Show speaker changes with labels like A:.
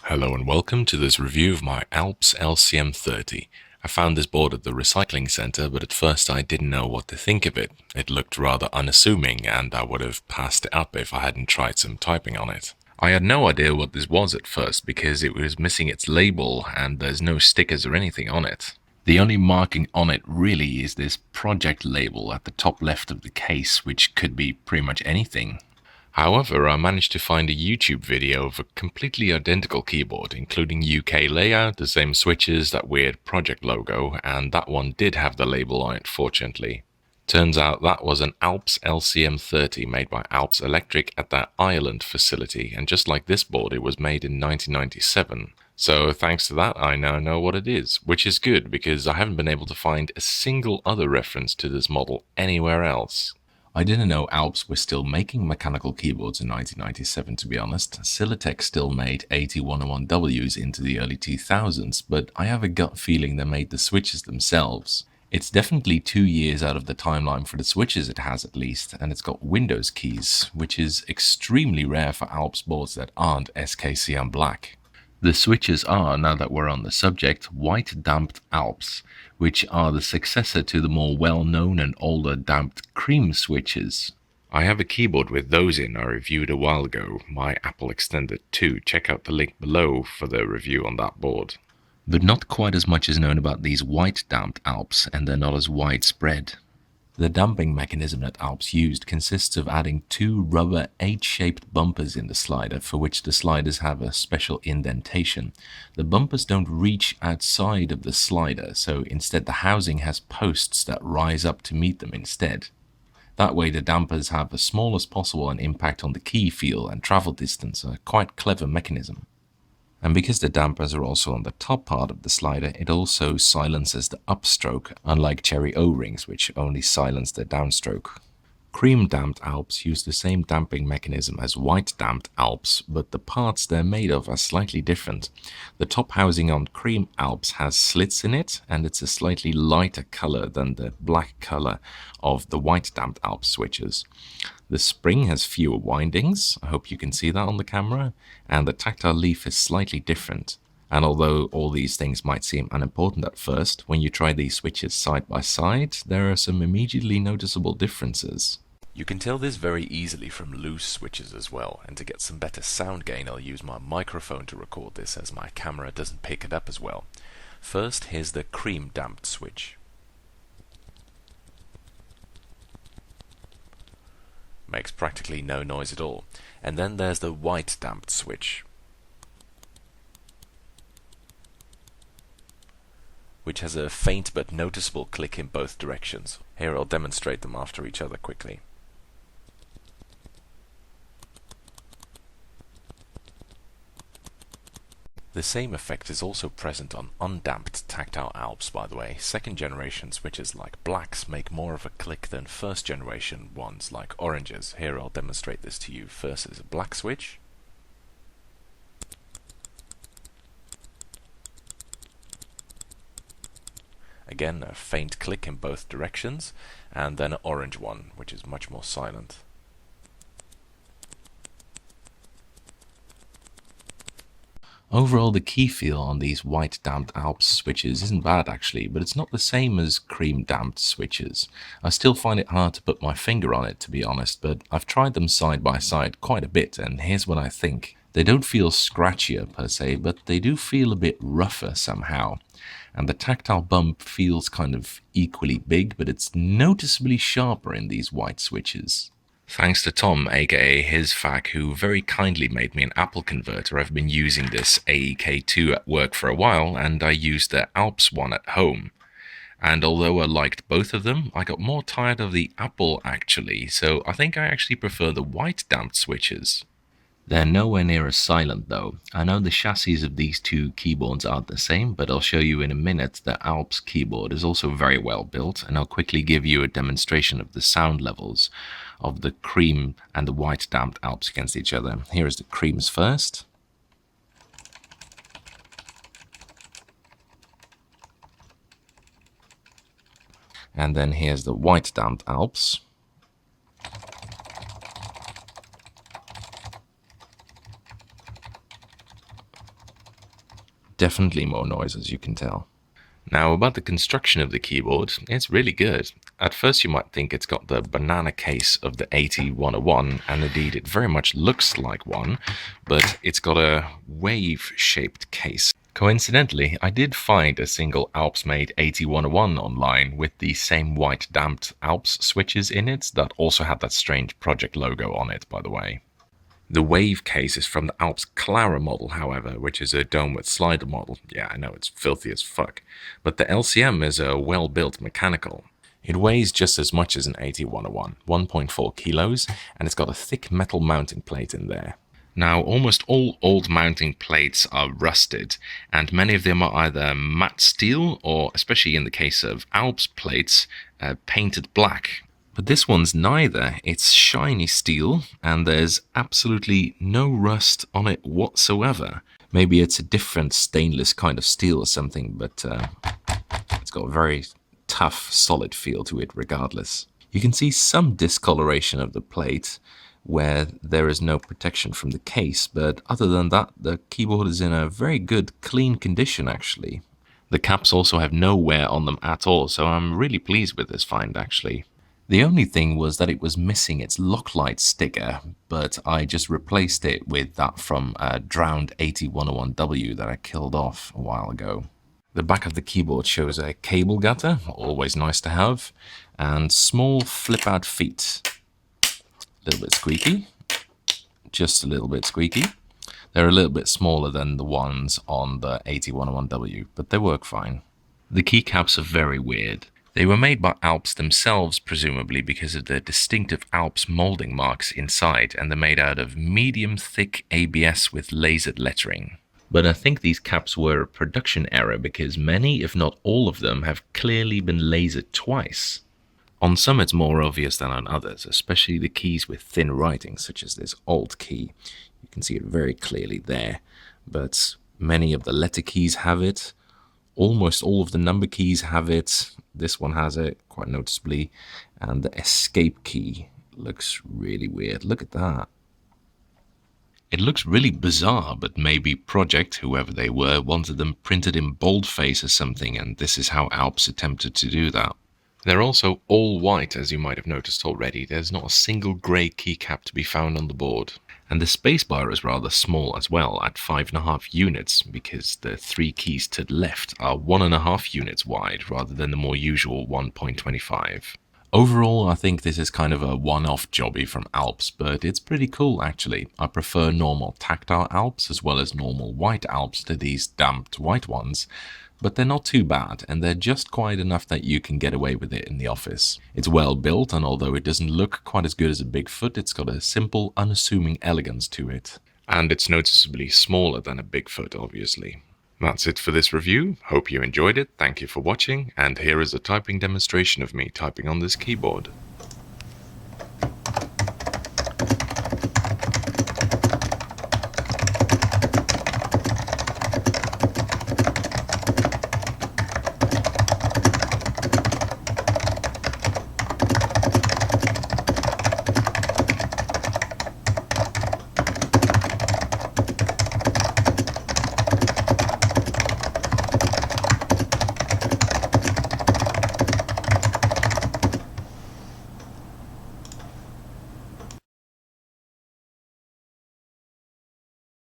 A: Hello and welcome to this review of my Alps LCM30. I found this board at the recycling center, but at first I didn't know what to think of it. It looked rather unassuming, and I would have passed it up if I hadn't tried some typing on it. I had no idea what this was at first because it was missing its label and there's no stickers or anything on it. The only marking on it really is this project label at the top left of the case, which could be pretty much anything. However, I managed to find a YouTube video of a completely identical keyboard, including UK layout, the same switches, that weird project logo, and that one did have the label on it, fortunately. Turns out that was an Alps LCM30 made by Alps Electric at their Ireland facility, and just like this board, it was made in 1997. So thanks to that, I now know what it is, which is good because I haven't been able to find a single other reference to this model anywhere else. I didn't know Alps were still making mechanical keyboards in 1997, to be honest. Silatech still made 8101Ws into the early 2000s, but I have a gut feeling they made the switches themselves. It's definitely 2 years out of the timeline for the switches it has at least, and it's got Windows keys, which is extremely rare for Alps boards that aren't SKCM black. The switches are, now that we're on the subject, white damped Alps, which are the successor to the more well-known and older damped cream switches. I have a keyboard with those in I reviewed a while ago, my Apple Extended 2. Check out the link below for the review on that board. But not quite as much is known about these white damped Alps, and they're not as widespread. The damping mechanism that Alps used consists of adding 2 rubber H-shaped bumpers in the slider, for which the sliders have a special indentation. The bumpers don't reach outside of the slider, so instead the housing has posts that rise up to meet them instead. That way the dampers have the smallest possible an impact on the key feel and travel distance, a quite clever mechanism. And because the dampers are also on the top part of the slider, it also silences the upstroke, unlike cherry O-rings, which only silence the downstroke. Cream damped Alps use the same damping mechanism as white damped Alps, but the parts they're made of are slightly different. The top housing on cream Alps has slits in it, and it's a slightly lighter color than the black color of the white damped Alps switches. The spring has fewer windings, I hope you can see that on the camera, and the tactile leaf is slightly different. And although all these things might seem unimportant at first, when you try these switches side by side, there are some immediately noticeable differences.
B: You can tell this very easily from loose switches as well, and to get some better sound gain I'll use my microphone to record this as my camera doesn't pick it up as well. First, here's the cream damped switch. Makes practically no noise at all. And then there's the white damped switch, which has a faint but noticeable click in both directions. Here I'll demonstrate them after each other quickly. The same effect is also present on undamped tactile Alps, by the way. Second generation switches like blacks make more of a click than first generation ones like oranges. Here I'll demonstrate this to you. First is a black switch. Again, a faint click in both directions, and then an orange one, which is much more silent.
A: Overall, the key feel on these white damped Alps switches isn't bad actually, but it's not the same as cream damped switches. I still find it hard to put my finger on it, to be honest, but I've tried them side by side quite a bit, and here's what I think. They don't feel scratchier per se, but they do feel a bit rougher somehow. And the tactile bump feels kind of equally big, but it's noticeably sharper in these white switches. Thanks to Tom, aka HisFac, who very kindly made me an Apple converter. I've been using this AEK2 at work for a while, and I used the Alps one at home. And although I liked both of them, I got more tired of the Apple actually, so I think I actually prefer the white damped switches. They're nowhere near as silent though. I know the chassis of these two keyboards aren't the same, but I'll show you in a minute the Alps keyboard is also very well built, and I'll quickly give you a demonstration of the sound levels of the cream and the white damped Alps against each other. Here is the creams first. And then here's the white damped Alps. Definitely more noise, as you can tell. Now, about the construction of the keyboard, it's really good. At first you might think it's got the banana case of the 80-101, and indeed it very much looks like one, but it's got a wave-shaped case. Coincidentally, I did find a single Alps-made 80-101 online with the same white damped Alps switches in it that also had that strange project logo on it, by the way. The wave case is from the Alps Clara model, however, which is a dome with slider model. Yeah, I know, it's filthy as fuck. But the LCM is a well-built mechanical. It weighs just as much as an 80-101, 1.4 kilos, and it's got a thick metal mounting plate in there. Now, almost all old mounting plates are rusted, and many of them are either matte steel or, especially in the case of Alps plates, painted black. But this one's neither. It's shiny steel, and there's absolutely no rust on it whatsoever. Maybe it's a different stainless kind of steel or something, but it's got a very tough, solid feel to it regardless. You can see some discoloration of the plate where there is no protection from the case, but other than that, the keyboard is in a very good, clean condition actually. The caps also have no wear on them at all, so I'm really pleased with this find actually. The only thing was that it was missing its Locklight sticker, but I just replaced it with that from a drowned 80-101W that I killed off a while ago. The back of the keyboard shows a cable gutter, always nice to have, and small flip-out feet. A little bit squeaky, just a little bit squeaky. They're a little bit smaller than the ones on the 80-101W, but they work fine. The keycaps are very weird. They were made by Alps themselves, presumably because of the distinctive Alps molding marks inside, and they're made out of medium-thick ABS with lasered lettering. But I think these caps were a production error because many, if not all of them, have clearly been lasered twice. On some it's more obvious than on others, especially the keys with thin writing, such as this Alt key. You can see it very clearly there, but many of the letter keys have it. Almost all of the number keys have it. This one has it, quite noticeably. And the escape key looks really weird. Look at that. It looks really bizarre, but maybe Project, whoever they were, wanted them printed in boldface or something, and this is how Alps attempted to do that. They're also all white, as you might have noticed already. There's not a single grey keycap to be found on the board. And the spacebar is rather small as well, at 5.5 units, because the 3 keys to the left are 1.5 units wide, rather than the more usual 1.25. Overall, I think this is kind of a one-off jobby from Alps, but it's pretty cool actually. I prefer normal tactile Alps as well as normal white Alps to these damped white ones, but they're not too bad, and they're just quiet enough that you can get away with it in the office. It's well built, and although it doesn't look quite as good as a Bigfoot, it's got a simple, unassuming elegance to it. And it's noticeably smaller than a Bigfoot, obviously. That's it for this review. Hope you enjoyed it, thank you for watching, and here is a typing demonstration of me typing on this keyboard.